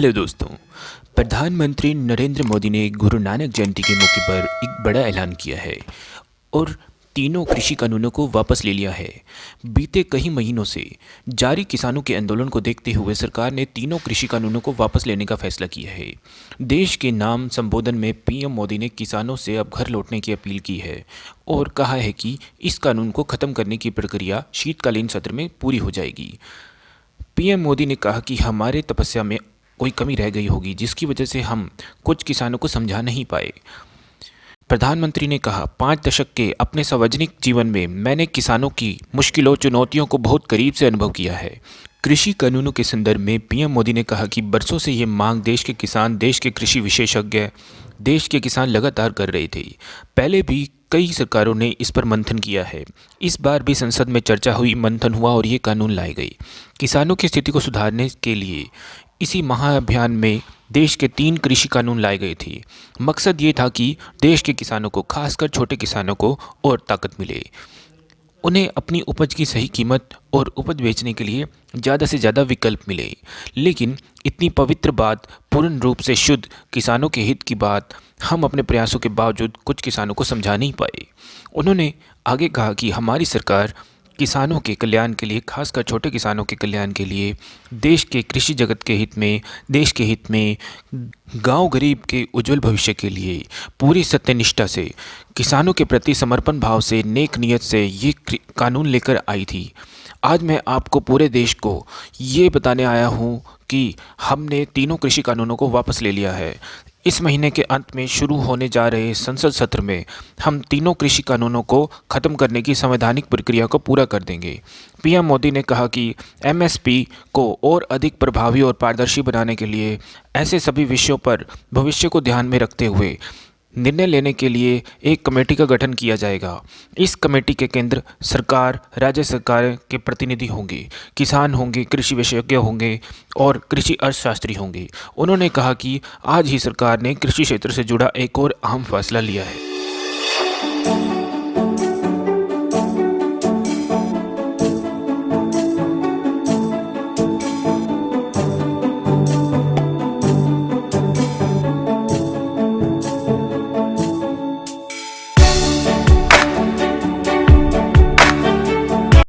Hello दोस्तों। प्रधानमंत्री नरेंद्र मोदी ने गुरु नानक जयंती के मौके पर एक बड़ा ऐलान किया है और तीनों कृषि कानूनों को वापस ले लिया है। बीते कई महीनों से जारी किसानों के आंदोलन को देखते हुए सरकार ने तीनों कृषि कानूनों को वापस लेने का फैसला किया है। देश के नाम संबोधन में पीएम मोदी ने किसानों से अब घर लौटने की अपील की है और कहा है कि इस कानून को खत्म करने की प्रक्रिया शीतकालीन सत्र में पूरी हो जाएगी। पीएम मोदी ने कहा कि हमारे तपस्या में कोई कमी रह गई होगी जिसकी वजह से हम कुछ किसानों को समझा नहीं पाए। प्रधानमंत्री ने कहा, 5 दशक के अपने सार्वजनिक जीवन में मैंने किसानों की मुश्किलों चुनौतियों को बहुत करीब से अनुभव किया है। कृषि कानूनों के संदर्भ में पीएम मोदी ने कहा कि बरसों से ये मांग देश के किसान, देश के कृषि विशेषज्ञ, देश के किसान लगातार कर रहे थे। पहले भी कई सरकारों ने इस पर मंथन किया है। इस बार भी संसद में चर्चा हुई, मंथन हुआ और ये कानून लाए गए। किसानों की स्थिति को सुधारने के लिए इसी महाअभियान में देश के 3 कृषि कानून लाए गए थे। मकसद ये था कि देश के किसानों को, खासकर छोटे किसानों को और ताकत मिले, उन्हें अपनी उपज की सही कीमत और उपज बेचने के लिए ज़्यादा से ज़्यादा विकल्प मिले। लेकिन इतनी पवित्र बात, पूर्ण रूप से शुद्ध किसानों के हित की बात हम अपने प्रयासों के बावजूद कुछ किसानों को समझा नहीं पाए। उन्होंने आगे कहा कि हमारी सरकार किसानों के कल्याण के लिए, खासकर छोटे किसानों के कल्याण के लिए, देश के कृषि जगत के हित में, देश के हित में, गांव गरीब के उज्जवल भविष्य के लिए पूरी सत्यनिष्ठा से, किसानों के प्रति समर्पण भाव से, नेक नियत से ये कानून लेकर आई थी। आज मैं आपको, पूरे देश को ये बताने आया हूँ कि हमने तीनों कृषि कानूनों को वापस ले लिया है। इस महीने के अंत में शुरू होने जा रहे संसद सत्र में हम तीनों कृषि कानूनों को खत्म करने की संवैधानिक प्रक्रिया को पूरा कर देंगे। पीएम मोदी ने कहा कि एमएसपी को और अधिक प्रभावी और पारदर्शी बनाने के लिए ऐसे सभी विषयों पर भविष्य को ध्यान में रखते हुए निर्णय लेने के लिए एक कमेटी का गठन किया जाएगा। इस कमेटी के केंद्र सरकार, राज्य सरकार के प्रतिनिधि होंगे, किसान होंगे, कृषि विशेषज्ञ होंगे और कृषि अर्थशास्त्री होंगे। उन्होंने कहा कि आज ही सरकार ने कृषि क्षेत्र से जुड़ा एक और अहम फैसला लिया है।